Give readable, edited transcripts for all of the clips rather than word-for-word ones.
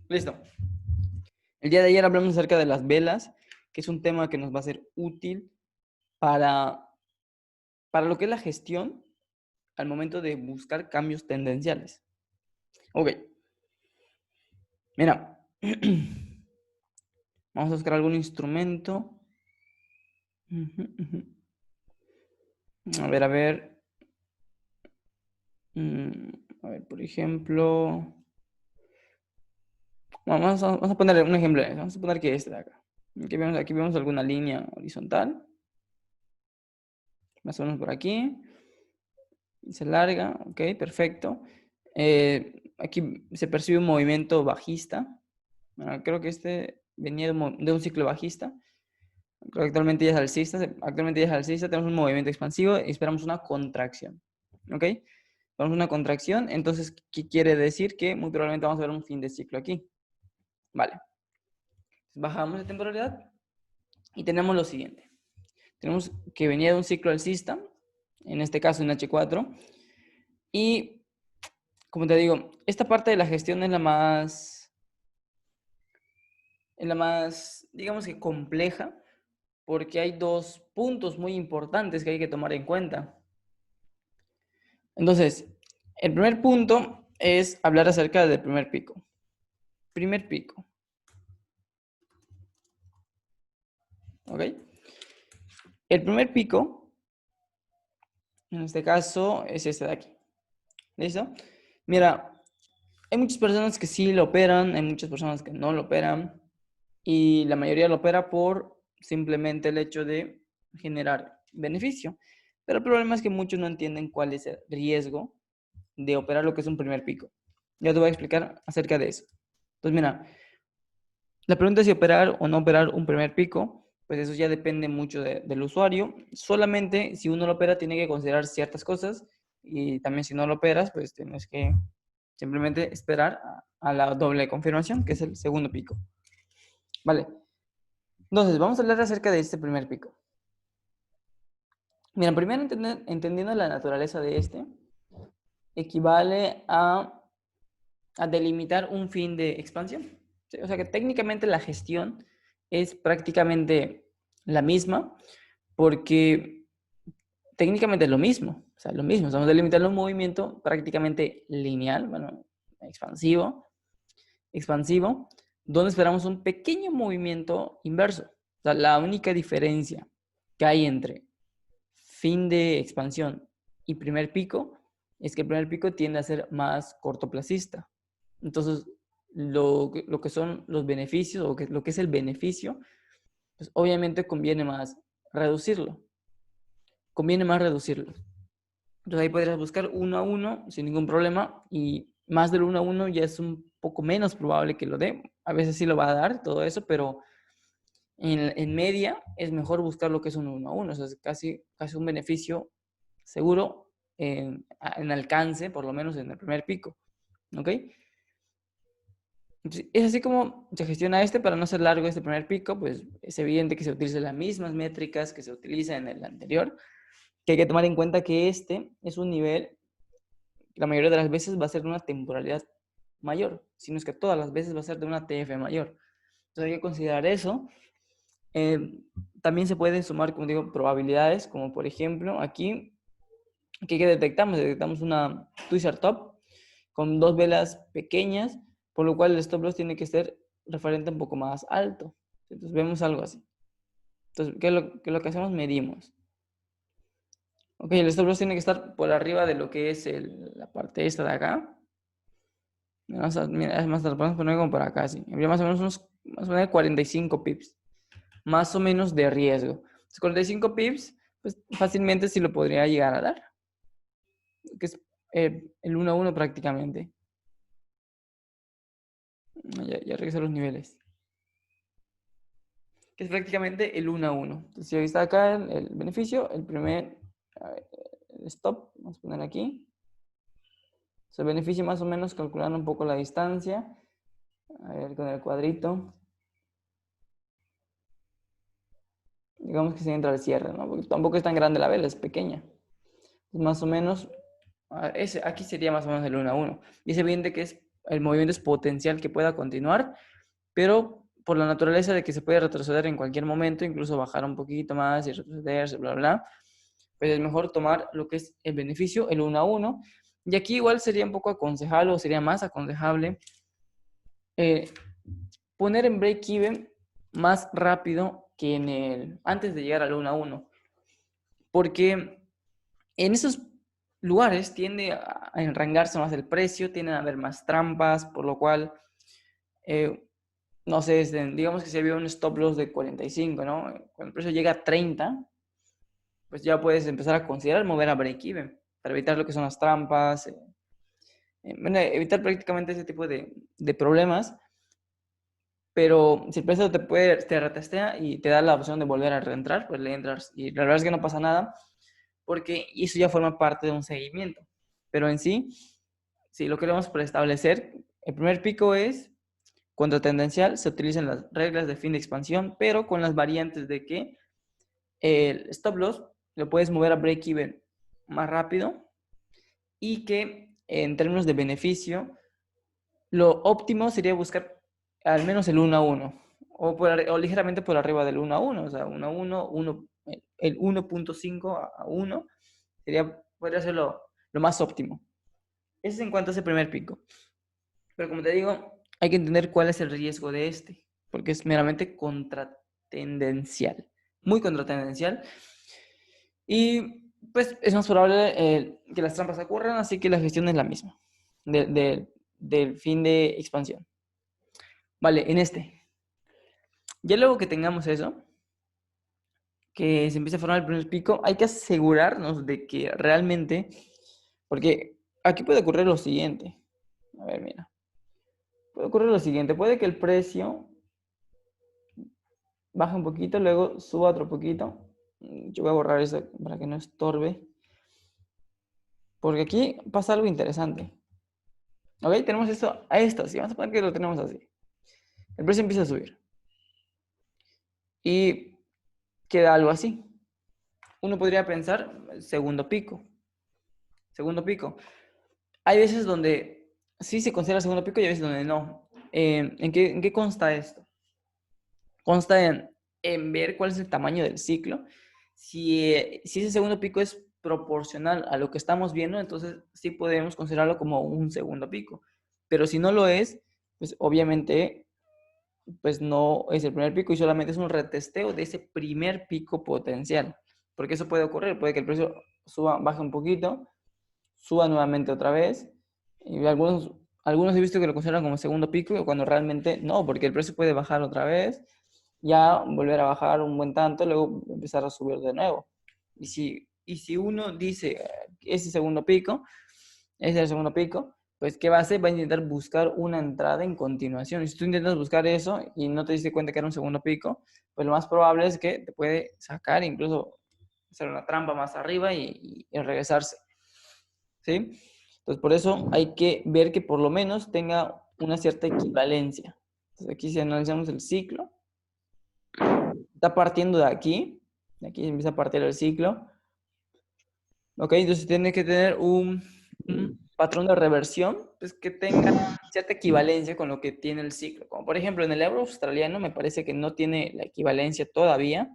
Listo. El día de ayer hablamos acerca de las velas, que es un tema que nos va a ser útil para, lo que es la gestión al momento de buscar cambios tendenciales. Ok. Mira. Vamos a buscar algún instrumento. A ver, a ver. A ver, por ejemplo. Vamos a poner un ejemplo. Vamos a poner que este de acá. Aquí vemos alguna línea horizontal. Más o menos por aquí. Se larga. Ok, perfecto. Aquí se percibe un movimiento bajista. Bueno, creo que este venía de un ciclo bajista. Creo que actualmente ya es alcista. Tenemos un movimiento expansivo y esperamos una contracción. ¿Ok? Esperamos una contracción. Entonces, ¿qué quiere decir? Que muy probablemente vamos a ver un fin de ciclo aquí. Vale. Bajamos de temporalidad y tenemos lo siguiente. Tenemos que venía de un ciclo alcista, en este caso en H4, y como te digo, esta parte de la gestión es la más, digamos que compleja, porque hay dos puntos muy importantes que hay que tomar en cuenta. Entonces, el primer punto es hablar acerca del primer pico. Primer pico. ¿Ok? El primer pico, en este caso, es este de aquí. ¿Listo? Mira, hay muchas personas que sí lo operan, hay muchas personas que no lo operan, y la mayoría lo opera por simplemente el hecho de generar beneficio. Pero el problema es que muchos no entienden cuál es el riesgo de operar lo que es un primer pico. Ya te voy a explicar acerca de eso. Entonces, mira, la pregunta es si operar o no operar un primer pico, pues eso ya depende mucho del usuario. Solamente si uno lo opera tiene que considerar ciertas cosas, y también si no lo operas, pues tienes que simplemente esperar a la doble confirmación, que es el segundo pico. Vale. Entonces, vamos a hablar acerca de este primer pico. Mira, primero entendiendo la naturaleza de este, equivale a delimitar un fin de expansión. O sea que técnicamente la gestión es prácticamente la misma, porque técnicamente es lo mismo. O sea, lo mismo. Estamos delimitando un movimiento prácticamente lineal, bueno, expansivo, donde esperamos un pequeño movimiento inverso. O sea, la única diferencia que hay entre fin de expansión y primer pico es que el primer pico tiende a ser más cortoplacista. Entonces, lo que son los beneficios, o lo que es el beneficio, pues obviamente conviene más reducirlo. Entonces ahí podrías buscar uno a uno sin ningún problema, y más del uno a uno ya es un poco menos probable que lo dé. A veces sí lo va a dar todo eso, pero en media es mejor buscar lo que es un uno a uno. O sea, es casi un beneficio seguro en alcance, por lo menos en el primer pico. ¿Ok? Entonces, es así como se gestiona este. Para no ser largo este primer pico, pues es evidente que se utilizan las mismas métricas que se utilizan en el anterior, que hay que tomar en cuenta que este es un nivel, la mayoría de las veces va a ser de una temporalidad mayor, sino es que todas las veces va a ser de una TF mayor. Entonces hay que considerar eso. También se pueden sumar, como digo, probabilidades, como por ejemplo aquí, ¿qué detectamos? Detectamos una Twister Top con dos velas pequeñas, por lo cual el stop loss tiene que ser referente un poco más alto. Entonces vemos algo así. Entonces, ¿qué es lo que hacemos? Medimos. Ok, el stop loss tiene que estar por arriba de lo que es la parte esta de acá. Mira, es más, lo podemos poner como por acá, sí. Habría más o menos más o menos 45 pips. Más o menos de riesgo. Entonces, 45 pips, pues fácilmente sí lo podría llegar a dar. Que es el 1 a 1 prácticamente. Ya regresé los niveles. Que es prácticamente el 1 a 1. Entonces, si ahí está acá el beneficio, el primer el stop, vamos a poner aquí. Se beneficia más o menos calculando un poco la distancia. A ver, con el cuadrito. Digamos que se entra al cierre, ¿no? Porque tampoco es tan grande la vela, es pequeña. Más o menos, aquí sería más o menos el 1 a 1. Y es evidente que es el movimiento es potencial que pueda continuar, pero por la naturaleza de que se puede retroceder en cualquier momento, incluso bajar un poquito más y retrocederse, bla, bla, pues es mejor tomar lo que es el beneficio, el 1 a 1. Y aquí igual sería un poco aconsejable, o sería más aconsejable, eh, poner en break-even más rápido que antes de llegar al 1 a 1. Porque en esos lugares tiende a enrangarse más el precio, tienden a haber más trampas, por lo cual, no sé, digamos que si había un stop loss de 45, ¿no? Cuando el precio llega a 30, pues ya puedes empezar a considerar mover a break-even para evitar lo que son las trampas, bueno, evitar prácticamente ese tipo de problemas. Pero si el precio te retestea y te da la opción de volver a reentrar, pues le entras. Y la verdad es que no pasa nada, porque eso ya forma parte de un seguimiento. Pero en sí, si lo queremos preestablecer, el primer pico es contratendencial, se utilizan las reglas de fin de expansión, pero con las variantes de que el stop loss lo puedes mover a break-even más rápido y que en términos de beneficio, lo óptimo sería buscar al menos el 1 a 1 o ligeramente por arriba del 1 a 1, o sea, 1 a 1, el 1.5 a 1 podría ser lo más óptimo. Eso es en cuanto a ese primer pico. Pero como te digo, hay que entender cuál es el riesgo de este, porque es meramente contratendencial, muy contratendencial. Y pues es más probable que las trampas ocurran, así que la gestión es la misma del fin de expansión. Vale, en este. Ya luego que tengamos eso, que se empiece a formar el primer pico, hay que asegurarnos de que realmente, porque aquí puede ocurrir lo siguiente. A ver, mira. Puede ocurrir lo siguiente, puede que el precio baje un poquito, luego suba otro poquito. Yo voy a borrar eso para que no estorbe. Porque aquí pasa algo interesante. ¿Ok? Tenemos esto a esto, así. Vamos a poner que lo tenemos así. El precio empieza a subir. Y queda algo así. Uno podría pensar, segundo pico. Segundo pico. Hay veces donde sí se considera segundo pico y hay veces donde no. ¿En qué consta esto? Consta en ver cuál es el tamaño del ciclo. Si ese segundo pico es proporcional a lo que estamos viendo, entonces sí podemos considerarlo como un segundo pico. Pero si no lo es, pues obviamente pues no es el primer pico y solamente es un retesteo de ese primer pico potencial. Porque eso puede ocurrir, puede que el precio baje un poquito, suba nuevamente otra vez. Y algunos he visto que lo consideran como segundo pico, cuando realmente no, porque el precio puede bajar otra vez, ya volver a bajar un buen tanto, luego empezar a subir de nuevo. Y si uno dice ese segundo pico, ese es el segundo pico, pues ¿qué va a hacer? Va a intentar buscar una entrada en continuación. Y si tú intentas buscar eso y no te diste cuenta que era un segundo pico, pues lo más probable es que te puede sacar, incluso hacer una trampa más arriba y regresarse. ¿Sí? Entonces, por eso hay que ver que por lo menos tenga una cierta equivalencia. Entonces, aquí si analizamos el ciclo, está partiendo de aquí empieza a partir el ciclo. Ok, entonces tiene que tener un patrón de reversión, pues que tenga cierta equivalencia con lo que tiene el ciclo. Como por ejemplo en el euro australiano me parece que no tiene la equivalencia todavía.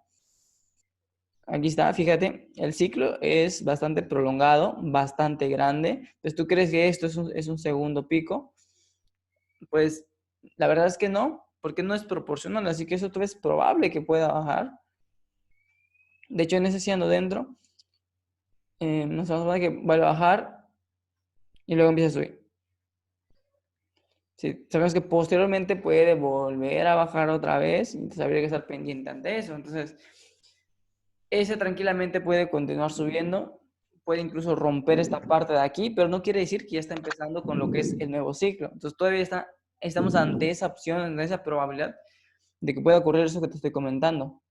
Aquí está, fíjate, el ciclo es bastante prolongado, bastante grande. Entonces, ¿tú crees que esto es un segundo pico? Pues la verdad es que no, porque no es proporcional, así que eso es probable que pueda bajar. De hecho, en ese sí ando dentro. Nos vamos a ver que vuelve a bajar y luego empieza a subir. Sí, sabemos que posteriormente puede volver a bajar otra vez, entonces habría que estar pendiente ante eso. Entonces, ese tranquilamente puede continuar subiendo, puede incluso romper esta parte de aquí, pero no quiere decir que ya está empezando con lo que es el nuevo ciclo. Entonces, todavía estamos ante esa opción, ante esa probabilidad de que pueda ocurrir eso que te estoy comentando.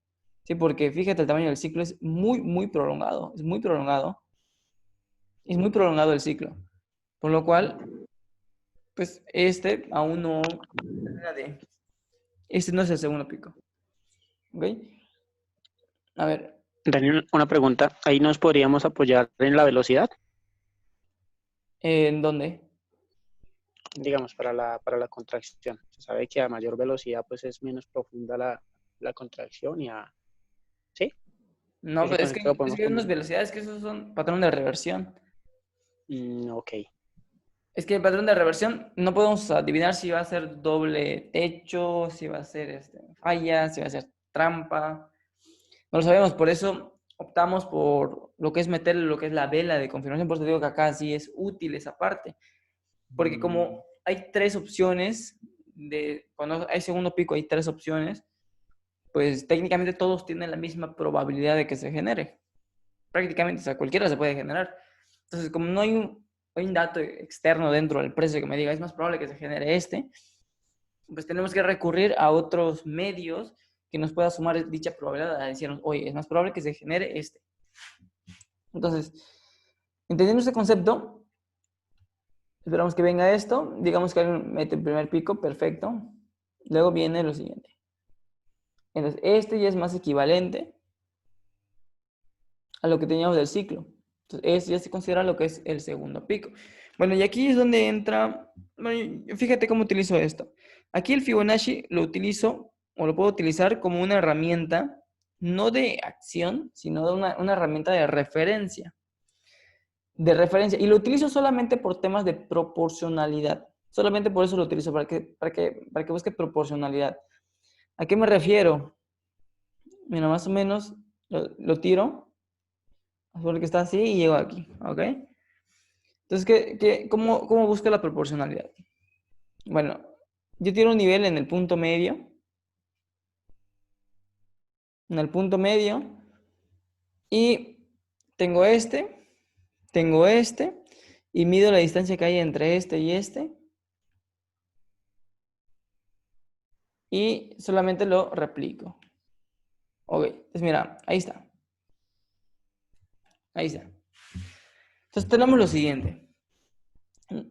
Sí, porque fíjate, el tamaño del ciclo es muy, muy prolongado, es muy prolongado, es muy prolongado el ciclo. Por lo cual, pues este aún no termina este no es el segundo pico. ¿Ok? A ver, Daniel, una pregunta. ¿Ahí nos podríamos apoyar en la velocidad? ¿en dónde? digamos, para la contracción. Se sabe que a mayor velocidad, pues es menos profunda la contracción y a, ¿sí? No, Ese pero concepto lo es podemos que hay unas como, velocidades que esos son patrón de reversión. ok. Es que el patrón de reversión no podemos adivinar si va a ser doble techo, si va a ser falla, si va a ser trampa. No lo sabemos, por eso optamos por lo que es meterle lo que es la vela de confirmación. Por eso digo que acá sí es útil esa parte. Porque como hay tres opciones, cuando hay segundo pico hay tres opciones, pues técnicamente todos tienen la misma probabilidad de que se genere. Prácticamente, o sea, cualquiera se puede generar. Entonces, como no hay un dato externo dentro del precio que me diga es más probable que se genere pues tenemos que recurrir a otros medios que nos pueda sumar dicha probabilidad, a decirnos, oye, es más probable que se genere este. Entonces, entendiendo este concepto, esperamos que venga esto, digamos que alguien mete el primer pico, perfecto. Luego viene lo siguiente. Entonces, este ya es más equivalente a lo que teníamos del ciclo. Entonces, este ya se considera lo que es el segundo pico. Bueno, y aquí es donde entra, bueno, fíjate cómo utilizo esto. Aquí el Fibonacci lo utilizo o lo puedo utilizar como una herramienta, no de acción, sino de una herramienta de referencia. De referencia. Y lo utilizo solamente por temas de proporcionalidad. Solamente por eso lo utilizo, para que busque proporcionalidad. ¿A qué me refiero? Mira, más o menos lo tiro, porque está así y llego aquí, ¿ok? Entonces, cómo busca la proporcionalidad? Bueno, yo tiro un nivel en el punto medio, y tengo este, y mido la distancia que hay entre este y este, y solamente lo replico. Ok, entonces mira, ahí está. Ahí está. Entonces tenemos lo siguiente.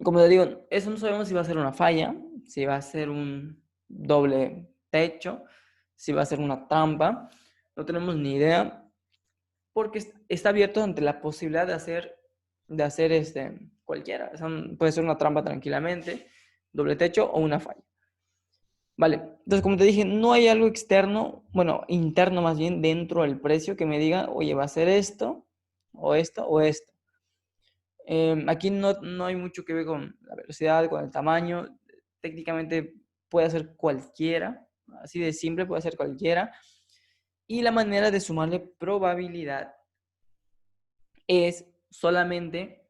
Como te digo, eso no sabemos si va a ser una falla, si va a ser un doble techo, si va a ser una trampa. No tenemos ni idea, porque está abierto ante la posibilidad de hacer cualquiera. Puede ser una trampa tranquilamente, doble techo o una falla. Vale, entonces como te dije, no hay algo externo, bueno, interno más bien, dentro del precio que me diga, oye, va a ser esto, o esto, o esto. Aquí no hay mucho que ver con la velocidad, con el tamaño. Técnicamente puede ser cualquiera, así de simple puede ser cualquiera. Y la manera de sumarle probabilidad es solamente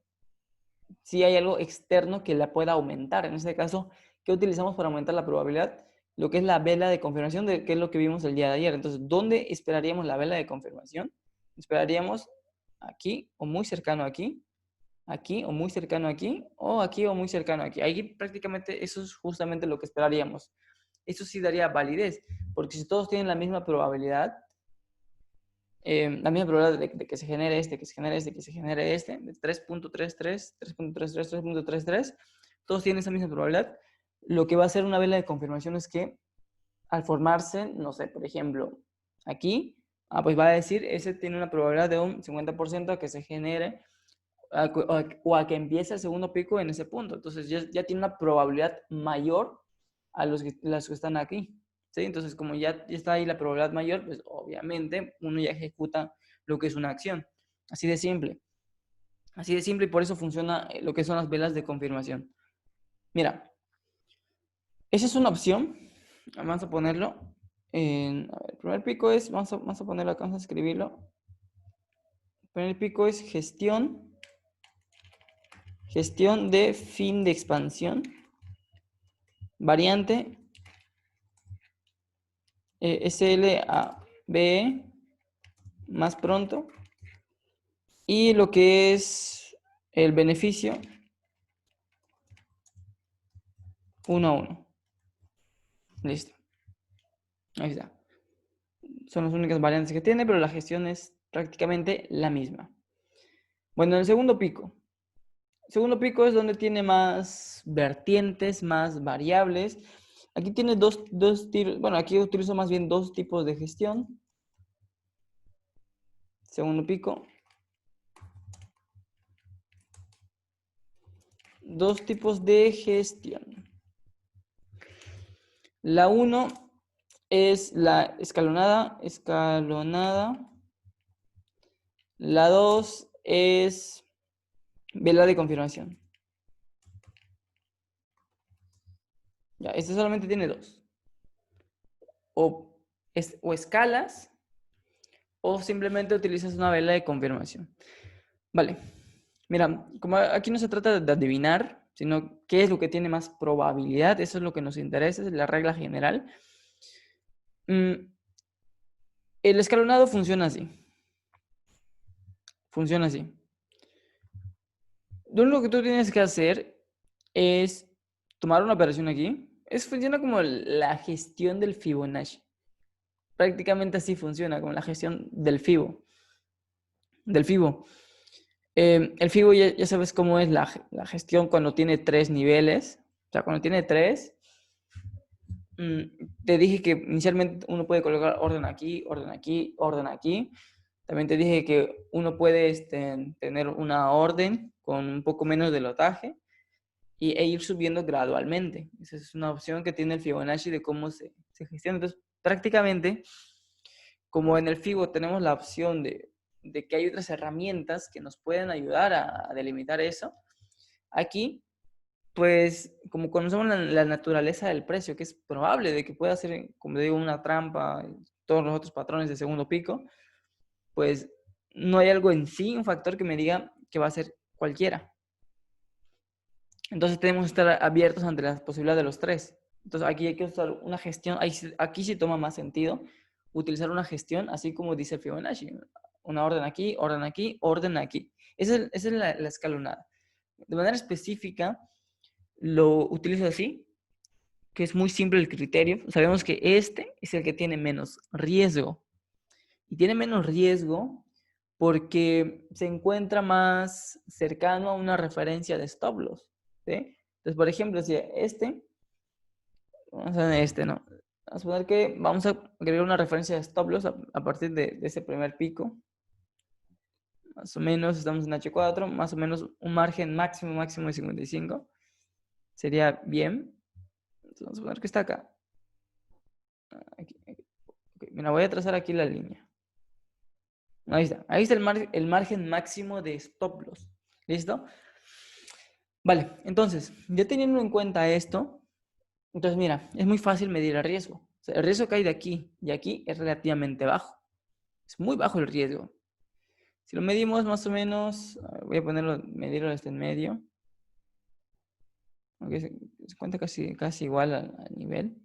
si hay algo externo que la pueda aumentar. En este caso, ¿qué utilizamos para aumentar la probabilidad? Lo que es la vela de confirmación, que es lo que vimos el día de ayer. Entonces, ¿dónde esperaríamos la vela de confirmación? Esperaríamos aquí o muy cercano aquí o muy cercano aquí, o aquí o muy cercano aquí. Ahí prácticamente eso es justamente lo que esperaríamos. Eso sí daría validez, porque si todos tienen la misma probabilidad de que se genere que se genere que se genere de 3.33, 3.33, 3.33, todos tienen esa misma probabilidad. Lo que va a hacer una vela de confirmación es que al formarse, no sé, por ejemplo, aquí, pues va a decir, ese tiene una probabilidad de un 50% a que se genere o a que empiece el segundo pico en ese punto. Entonces ya tiene una probabilidad mayor a las que están aquí. ¿Sí? Entonces, como ya está ahí la probabilidad mayor, pues obviamente uno ya ejecuta lo que es una acción. Así de simple. Así de simple, y por eso funciona lo que son las velas de confirmación. Mira, esa es una opción. Vamos a ponerlo el primer pico es, vamos a ponerlo acá, vamos a escribirlo. El primer pico es gestión de fin de expansión, variante SLABE más pronto, y lo que es el beneficio 1 a 1. Listo. Ahí está. Son las únicas variantes que tiene, pero la gestión es prácticamente la misma. Bueno, el segundo pico. El segundo pico es donde tiene más vertientes, más variables. Aquí tiene dos tiros. Bueno, aquí utilizo más bien dos tipos de gestión. Segundo pico. dos tipos de gestión. La 1 es la escalonada. La 2 es vela de confirmación. Ya, este solamente tiene dos. O escalas o simplemente utilizas una vela de confirmación. Vale. Mira, como aquí no se trata de adivinar, sino qué es lo que tiene más probabilidad, eso es lo que nos interesa, es la regla general. El escalonado funciona así. Funciona así. Lo único que tú tienes que hacer es tomar una operación aquí. Funciona como la gestión del Fibonacci. Prácticamente así funciona, como la gestión del Fibo. El Fibo ya sabes cómo es la gestión cuando tiene 3 niveles. O sea, cuando tiene 3, te dije que inicialmente uno puede colocar orden aquí, orden aquí, orden aquí. También te dije que uno puede tener una orden con un poco menos de lotaje e ir subiendo gradualmente. Esa es una opción que tiene el Fibonacci de cómo se gestiona. Entonces, prácticamente, como en el Fibo tenemos la opción de que hay otras herramientas que nos pueden ayudar a delimitar eso, aquí, pues, como conocemos la naturaleza del precio, que es probable de que pueda ser, como digo, una trampa, todos los otros patrones de segundo pico, pues no hay algo en sí, un factor que me diga que va a ser cualquiera. Entonces tenemos que estar abiertos ante las posibilidades de los tres. Entonces aquí hay que usar una gestión, aquí sí toma más sentido utilizar una gestión, así como dice el Fibonacci. Una orden aquí, orden aquí, orden aquí. Esa es la escalonada. De manera específica, lo utilizo así, que es muy simple el criterio. Sabemos que este es el que tiene menos riesgo. Y tiene menos riesgo porque se encuentra más cercano a una referencia de stop loss. ¿Sí? Entonces, por ejemplo, si vamos a ver ¿no? Vamos a suponer que vamos a agregar una referencia de stop loss a partir de ese primer pico. Más o menos estamos en H4, más o menos un margen máximo de 55. Sería bien. Entonces, vamos a poner que está acá. Aquí. Okay. Mira, voy a trazar aquí la línea. Ahí está. Ahí está el margen máximo de stop loss. ¿Listo? Vale, entonces, ya teniendo en cuenta esto, entonces mira, es muy fácil medir el riesgo. O sea, el riesgo que hay de aquí y aquí es relativamente bajo. Es muy bajo el riesgo. Si lo medimos más o menos, voy a medirlo desde en medio. Aunque se cuenta casi igual al nivel.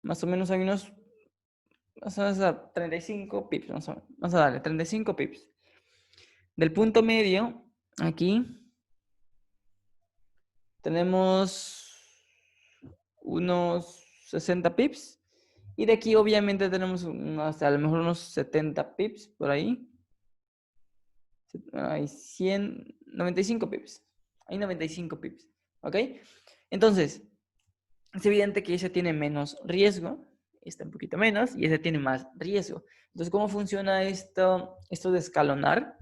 Más o menos hay unos, vamos a dar 35 pips. Vamos a darle 35 pips. Del punto medio, aquí, tenemos unos 60 pips. Y de aquí obviamente tenemos a lo mejor unos 70 pips por ahí. Hay 95 pips. Hay 95 pips. ¿Ok? Entonces, es evidente que ese tiene menos riesgo. Este un poquito menos. Y ese tiene más riesgo. Entonces, ¿cómo funciona esto de escalonar?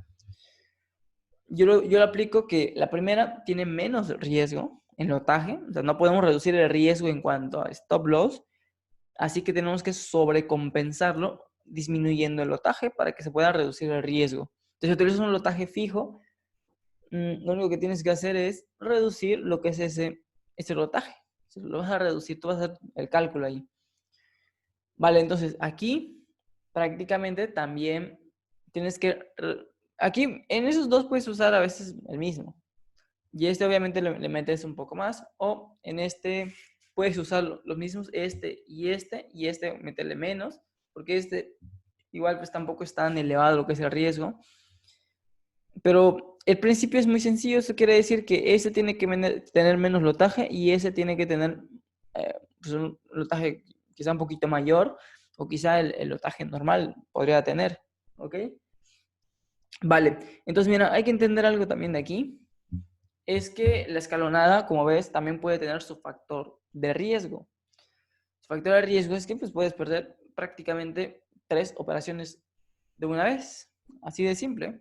Yo lo aplico que la primera tiene menos riesgo en lotaje. O sea, no podemos reducir el riesgo en cuanto a stop loss. Así que tenemos que sobrecompensarlo disminuyendo el lotaje para que se pueda reducir el riesgo. Entonces, si utilizas un lotaje fijo, lo único que tienes que hacer es reducir lo que es ese lotaje. Lo vas a reducir, tú vas a hacer el cálculo ahí. Vale, entonces aquí prácticamente también tienes que... Aquí en esos dos puedes usar a veces el mismo. Y este obviamente le metes un poco más. O en este puedes usar los mismos, y meterle menos. Porque este igual pues tampoco es tan elevado lo que es el riesgo. Pero el principio es muy sencillo. Eso quiere decir que ese tiene que tener menos lotaje y ese tiene que tener pues un lotaje quizá un poquito mayor o quizá el lotaje normal podría tener. ¿Ok? Vale. Entonces, mira, hay que entender algo también de aquí. Es que la escalonada, como ves, también puede tener su factor de riesgo. Su factor de riesgo es que pues, puedes perder prácticamente 3 operaciones de una vez. Así de simple.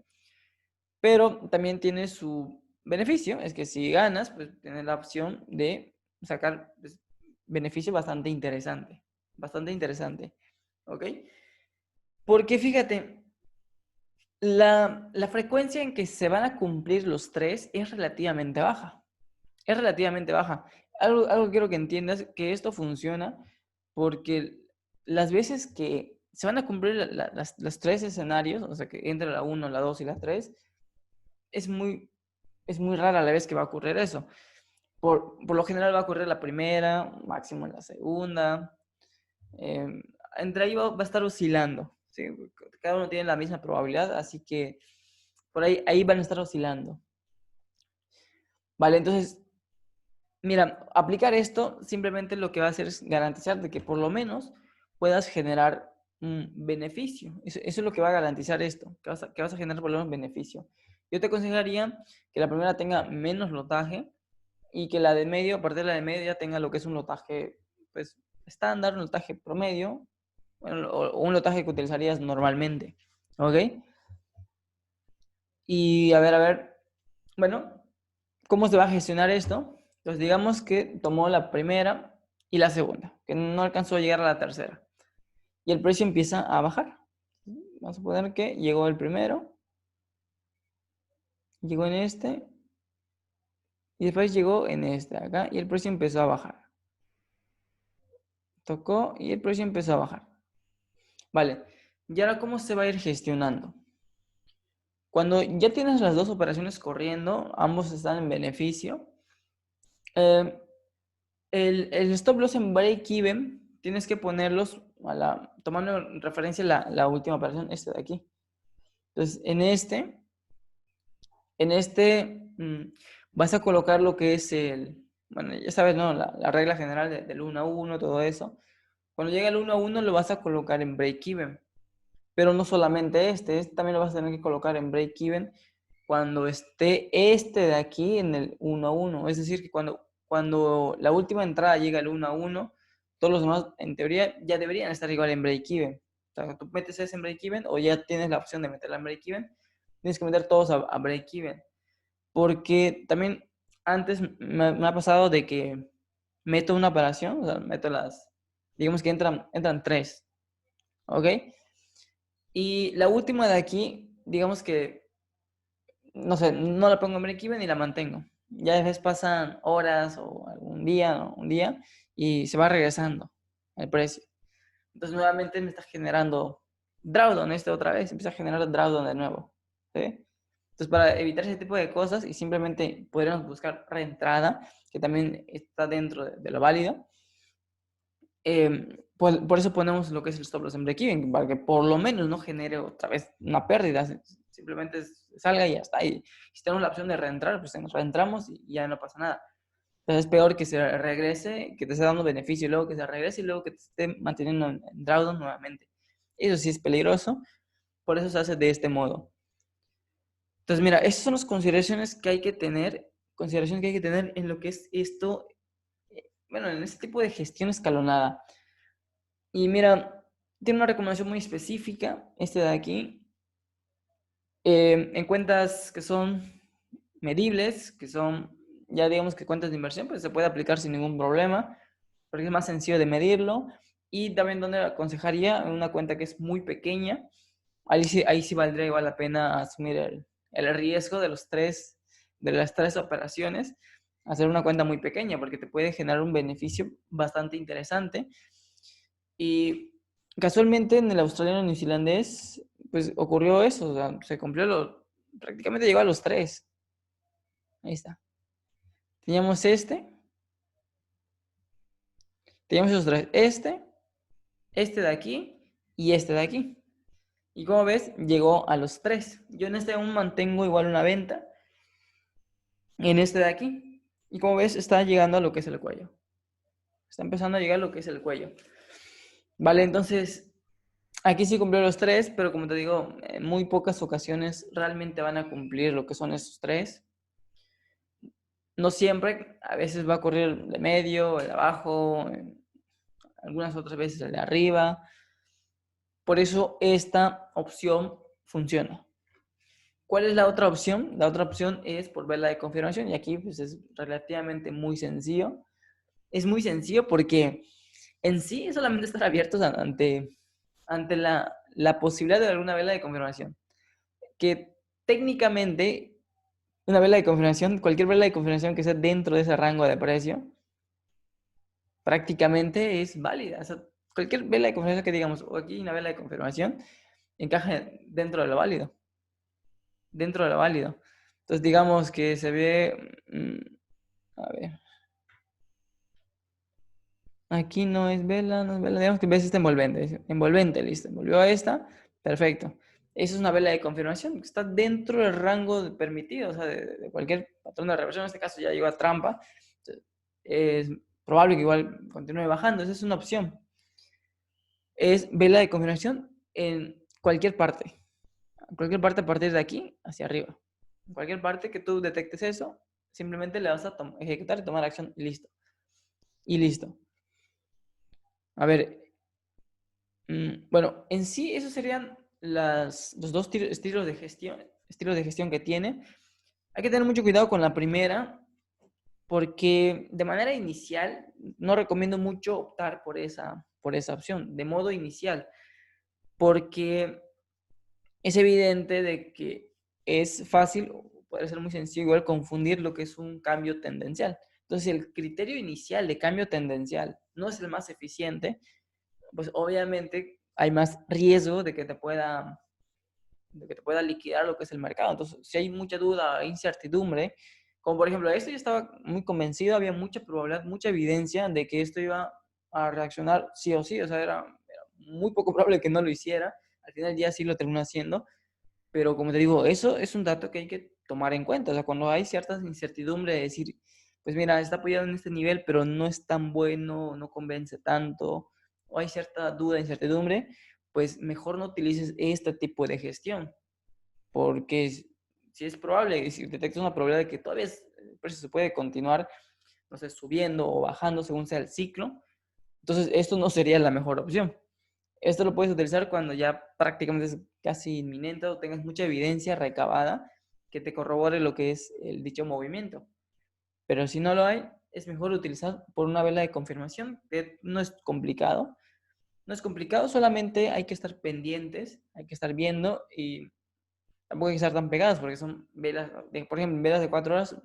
Pero también tiene su beneficio es que si ganas, pues tienes la opción de sacar pues, beneficio bastante interesante. Bastante interesante. ¿Ok? Porque fíjate, la frecuencia en que se van a cumplir los tres es relativamente baja. Es relativamente baja. Algo que quiero que entiendas, que esto funciona porque las veces que se van a cumplir los tres escenarios, o sea, que entre la 1, la 2 y la 3, es muy rara la vez que va a ocurrir eso. Por lo general va a ocurrir la primera, máximo en la segunda. eh, Entre ahí va a estar oscilando. ¿Sí? Cada uno tiene la misma probabilidad, así que por ahí van a estar oscilando. Vale, entonces, mira, aplicar esto simplemente lo que va a hacer es garantizar de que por lo menos puedas generar un beneficio. Eso es lo que va a garantizar esto, que vas a generar por lo menos beneficio. Yo te aconsejaría que la primera tenga menos lotaje y que la de medio, a partir de la de medio, ya tenga lo que es un lotaje pues, estándar, un lotaje promedio, bueno, o un lotaje que utilizarías normalmente. ¿Ok? Y a ver, bueno, ¿cómo se va a gestionar esto? Pues digamos que tomó la primera y la segunda, que no alcanzó a llegar a la tercera. Y el precio empieza a bajar. Vamos a poner que llegó el primero, llegó en este, y después llegó en este acá, y el precio empezó a bajar. Tocó y el precio empezó a bajar. Vale, ¿y ahora cómo se va a ir gestionando? Cuando ya tienes las dos operaciones corriendo, ambos están en beneficio, eh, el stop loss en break-even tienes que ponerlos tomando en referencia la última operación, este de aquí. Entonces, en este vas a colocar lo que es bueno, ya sabes, ¿no? La regla general del 1 a 1, todo eso. Cuando llega el 1 a 1 lo vas a colocar en break-even. Pero no solamente este también lo vas a tener que colocar en break-even cuando esté este de aquí en el 1 a 1. Es decir, que cuando la última entrada llega al 1 a 1, todos los demás, en teoría, ya deberían estar igual en break-even. O sea, tú metes ese en break-even o ya tienes la opción de meterla en break-even, tienes que meter todos a break-even. Porque también antes me ha pasado de que meto una operación, o sea, meto digamos que entran tres, ¿ok? Y la última de aquí, digamos que, no sé, no la pongo en break-even y la mantengo. Ya después pasan horas o algún día, ¿no? Un día, y se va regresando el precio. Entonces nuevamente me está generando drawdown otra vez, empieza a generar drawdown de nuevo. ¿Sí? Entonces para evitar ese tipo de cosas y simplemente podríamos buscar reentrada, que también está dentro de lo válido, por eso ponemos lo que es el stop loss en break-even, para que por lo menos no genere otra vez una pérdida, simplemente salga y ya está. Y si tenemos la opción de reentrar, pues reentramos y ya no pasa nada. Entonces es peor que se regrese, que te esté dando beneficio y luego que se regrese y luego que te esté manteniendo en drawdown nuevamente. Eso sí es peligroso, por eso se hace de este modo. Entonces mira, esas son las consideraciones que hay que tener en lo que es esto, bueno, en este tipo de gestión escalonada. Y mira, tiene una recomendación muy específica, este de aquí, en cuentas que son medibles, que son, ya digamos que cuentas de inversión, pues se puede aplicar sin ningún problema, porque es más sencillo de medirlo. Y también donde aconsejaría en una cuenta que es muy pequeña, ahí sí valdría igual la pena asumir el riesgo de las tres operaciones, hacer una cuenta muy pequeña, porque te puede generar un beneficio bastante interesante. Y casualmente en el australiano neozelandés, pues ocurrió eso, o sea, se cumplió prácticamente llegó a los tres. Ahí está. Teníamos teníamos esos tres, este de aquí y este de aquí. Y como ves, llegó a los tres. Yo en este aún mantengo igual una venta en este de aquí. Y como ves, está llegando a lo que es el cuello. Está empezando a llegar a lo que es el cuello. Vale, entonces aquí sí cumplió los tres, pero como te digo, en muy pocas ocasiones realmente van a cumplir lo que son esos tres. No siempre, a veces va a ocurrir el de medio, el de abajo, algunas otras veces el de arriba. Por eso esta opción funciona. ¿Cuál es la otra opción? La otra opción es por vela de confirmación y aquí pues es relativamente muy sencillo. Es muy sencillo porque en sí es solamente estar abiertos ante la posibilidad de alguna vela de confirmación. Que técnicamente una vela de confirmación, cualquier vela de confirmación que sea dentro de ese rango de precio, prácticamente es válida. O sea, cualquier vela de confirmación que digamos, o aquí una vela de confirmación, encaja dentro de lo válido. Dentro de lo válido. Entonces, digamos que se ve. A ver. Aquí no es vela, no es vela. Digamos que ves esta envolvente. Envolvente, listo. Envolvió a esta. Perfecto. Esa es una vela de confirmación que está dentro del rango permitido, o sea, de cualquier patrón de reversión. En este caso ya llegó a trampa. Entonces, es probable que igual continúe bajando. Esa es una opción. Es vela de confirmación en cualquier parte. En cualquier parte a partir de aquí hacia arriba. En cualquier parte que tú detectes eso, simplemente le vas a ejecutar y tomar acción y listo. Y listo. A ver, bueno, en sí esos serían los dos estilos de gestión que tiene. Hay que tener mucho cuidado con la primera, porque de manera inicial no recomiendo mucho optar por esa opción, de modo inicial, porque es evidente de que es fácil, o puede ser muy sencillo igual confundir lo que es un cambio tendencial. Entonces, si el criterio inicial de cambio tendencial no es el más eficiente, pues obviamente hay más riesgo de que te pueda liquidar lo que es el mercado. Entonces, si hay mucha duda, incertidumbre, como por ejemplo, esto yo estaba muy convencido, había mucha probabilidad, mucha evidencia de que esto iba a reaccionar sí o sí, o sea, era muy poco probable que no lo hiciera, al final ya sí lo terminó haciendo, pero como te digo, eso es un dato que hay que tomar en cuenta, o sea, cuando hay ciertas incertidumbres de decir, pues mira, está apoyado en este nivel, pero no es tan bueno, no convence tanto, o hay cierta duda, incertidumbre, pues mejor no utilices este tipo de gestión, porque si es probable, si detectas una probabilidad de que todavía el precio se puede continuar, no sé, subiendo o bajando según sea el ciclo, entonces esto no sería la mejor opción. Esto lo puedes utilizar cuando ya prácticamente es casi inminente o tengas mucha evidencia recabada que te corrobore lo que es el dicho movimiento. Pero si no lo hay, es mejor utilizar por una vela de confirmación, que no es complicado. No es complicado, solamente hay que estar pendientes, hay que estar viendo y tampoco hay que estar tan pegadas porque son velas, por ejemplo, velas de 4 horas,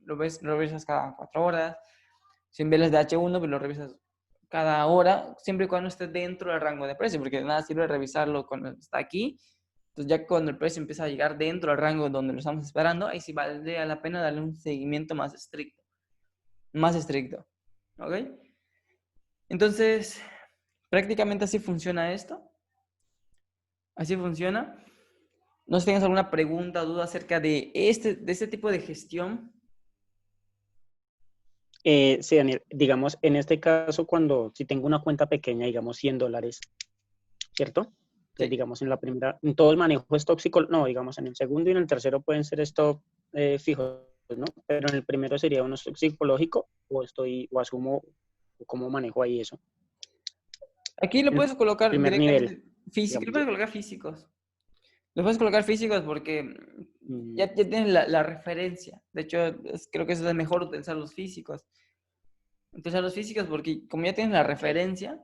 lo revisas cada 4 horas. Si en velas de H1, pues lo revisas cada hora, siempre y cuando esté dentro del rango de precio, porque de nada sirve revisarlo cuando está aquí. Entonces ya cuando el precio empieza a llegar dentro del rango donde lo estamos esperando, ahí sí valdría la pena darle un seguimiento más estricto. Más estricto. ¿Ok? Entonces, prácticamente así funciona esto. Así funciona. No sé si tienes alguna pregunta o duda acerca de este tipo de gestión. Sí, Daniel, digamos, en este caso, si tengo una cuenta pequeña, digamos $100, ¿cierto? Entonces, Sí. digamos, en la primera, en todo el manejo es tóxico, no, digamos, en el segundo y en el tercero pueden ser stop fijos, ¿no? Pero en el primero sería un stop psicológico o asumo, ¿cómo manejo ahí eso? Aquí lo El puedes colocar primer nivel, directamente físico, lo digamos. puedes colocar físicos. Lo puedes colocar físicos porque Mm, ya tienes la referencia. De hecho, creo que eso es mejor utilizar los físicos. Utilizar los físicos porque como ya tienes la referencia,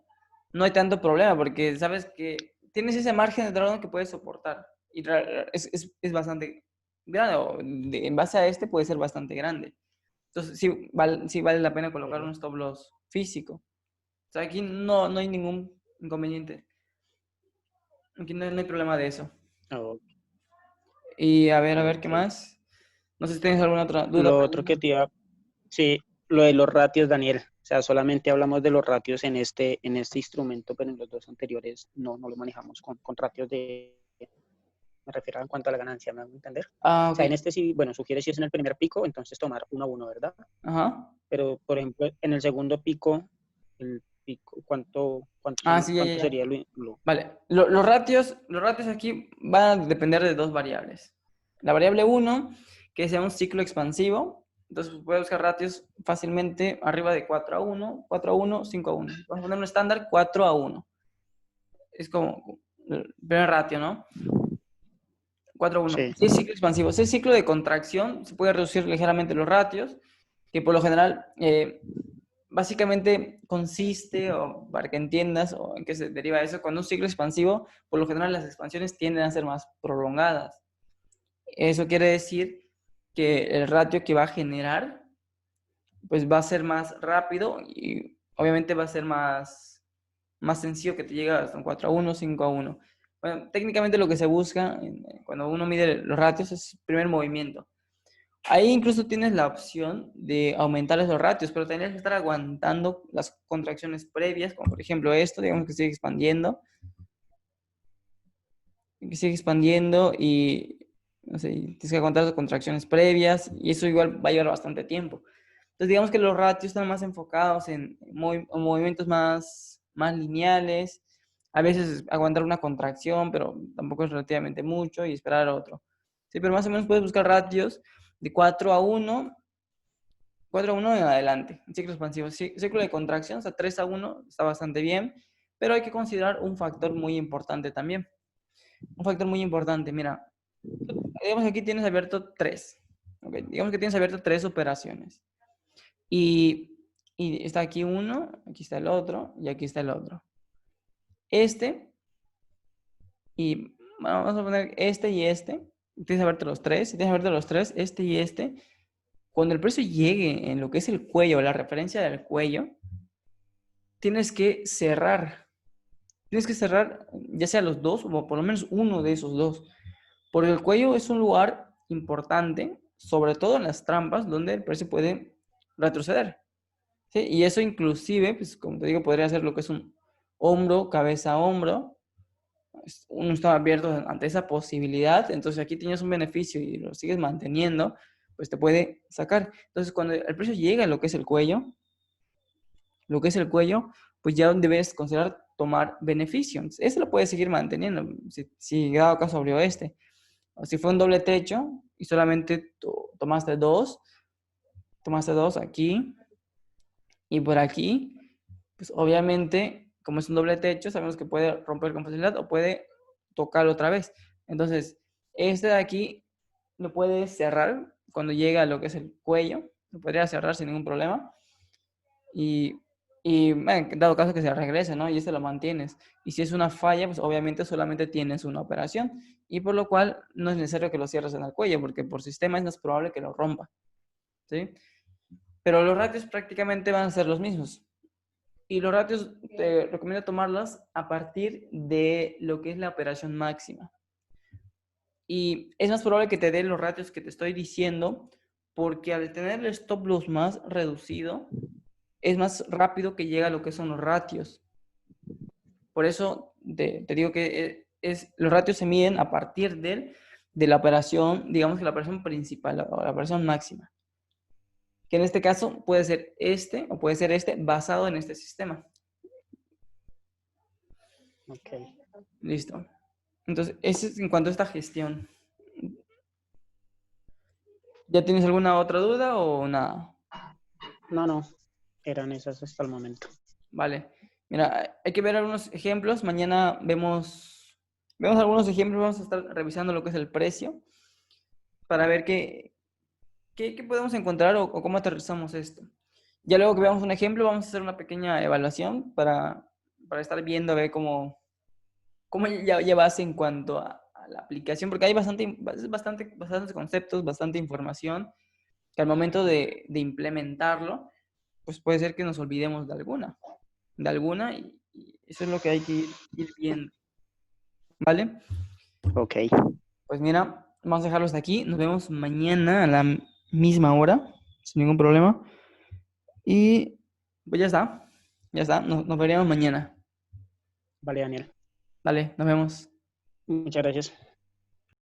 no hay tanto problema porque sabes que tienes ese margen de dragón que puedes soportar. Y es bastante grande. En base a este puede ser bastante grande. Entonces, sí vale la pena colocar un stop loss físico. O sea, aquí no hay ningún inconveniente. Aquí no hay problema de eso. oh, Y a ver, ¿qué ok. más? No sé si tienes alguna otra duda, Lo otro pregunta. que te iba, sí, lo de los ratios, Daniel. O sea, solamente hablamos de los ratios en este instrumento, pero en los dos anteriores no lo manejamos con ratios me refiero en cuanto a la ganancia, ¿me hago entender? Ah, O ok. sea, en este sí, bueno, sugiere si es en el primer pico, entonces tomar 1 a 1, ¿verdad? Ajá. Pero, por ejemplo, en el segundo pico, el pico, Ah, sí, cuánto ya. sería lo? Vale. Los ratios aquí van a depender de dos variables. La variable uno, que sea un ciclo expansivo. Entonces puedes buscar ratios fácilmente arriba de 4 a 1, 4 a 1, 5 a 1. Vamos a poner un estándar 4 a 1. Es como el primer ratio, ¿no? 4-1. Sí. Si es ciclo expansivo, si es ciclo de contracción, se puede reducir ligeramente los ratios, que por lo general básicamente consiste, o para que entiendas o en qué se deriva eso, cuando un ciclo expansivo, por lo general las expansiones tienden a ser más prolongadas. Eso quiere decir que el ratio que va a generar, pues va a ser más rápido y obviamente va a ser más sencillo que te llegue hasta un 4-1, 5-1. Bueno, técnicamente lo que se busca cuando uno mide los ratios es el primer movimiento. Ahí incluso tienes la opción de aumentar esos ratios, pero tendrías que estar aguantando las contracciones previas, como por ejemplo esto, digamos que sigue expandiendo y no sé, tienes que aguantar las contracciones previas y eso igual va a llevar bastante tiempo. Entonces digamos que los ratios están más enfocados en movimientos más lineales, a veces aguantar una contracción, pero tampoco es relativamente mucho y esperar a otro. Sí, pero más o menos puedes buscar ratios de 4-1, 4-1 en adelante, en ciclo expansivo. Ciclo de contracción, o sea, 3-1 está bastante bien, pero hay que considerar un factor muy importante también. Un factor muy importante, mira, digamos que aquí tienes abierto 3. ¿Okay? Digamos que tienes abierto 3 operaciones. Y está aquí uno, aquí está el otro y aquí está el otro. Y vamos a poner este y este. Tienes abierto los tres. Si tienes abierto los tres, este y este. Cuando el precio llegue en lo que es el cuello, la referencia del cuello, tienes que cerrar. Tienes que cerrar ya sea los dos o por lo menos uno de esos dos. Porque el cuello es un lugar importante, sobre todo en las trampas, donde el precio puede retroceder. ¿Sí? Y eso inclusive, pues como te digo, podría ser lo que es un hombro, cabeza, hombro. Uno está abierto ante esa posibilidad, entonces aquí tienes un beneficio y lo sigues manteniendo, pues te puede sacar. Entonces cuando el precio llega a lo que es el cuello, pues ya debes considerar tomar beneficio. Este lo puedes seguir manteniendo, si dado caso abrió este. O si fue un doble techo y solamente tomaste dos aquí y por aquí, pues obviamente, como es un doble techo, sabemos que puede romper con facilidad o puede tocar otra vez. Entonces, este de aquí lo puedes cerrar cuando llega a lo que es el cuello, lo podría cerrar sin ningún problema. Y bueno, dado caso que se regrese, ¿no? Y este lo mantienes. Y si es una falla, pues obviamente solamente tienes una operación. Y por lo cual no es necesario que lo cierres en el cuello, porque por sistema es más probable que lo rompa. ¿Sí? Pero los ratios prácticamente van a ser los mismos. Y los ratios te recomiendo tomarlos a partir de lo que es la operación máxima. Y es más probable que te dé los ratios que te estoy diciendo, porque al tener el stop loss más reducido, es más rápido que llega a lo que son los ratios. Por eso te digo que los ratios se miden a partir de la operación, digamos que la operación principal, o la operación máxima. Que en este caso puede ser este o puede ser este basado en este sistema. Ok. Listo. Entonces, eso es en cuanto a esta gestión. ¿Ya tienes alguna otra duda o nada? No, eran esas hasta el momento. Vale. Mira, hay que ver algunos ejemplos. Mañana vemos algunos ejemplos. Vamos a estar revisando lo que es el precio para ver qué podemos encontrar o cómo aterrizamos esto. Ya luego que veamos un ejemplo, vamos a hacer una pequeña evaluación para estar viendo a ver cómo ya llevas en cuanto a la aplicación, porque hay bastantes conceptos, bastante información, que al momento de implementarlo, pues puede ser que nos olvidemos de alguna y eso es lo que hay que ir viendo, ¿vale? Ok, Pues mira, vamos a dejarlo hasta aquí, nos vemos mañana a la misma hora, sin ningún problema, y pues ya está, nos veremos mañana. vale, Daniel. Dale, nos vemos. Muchas gracias.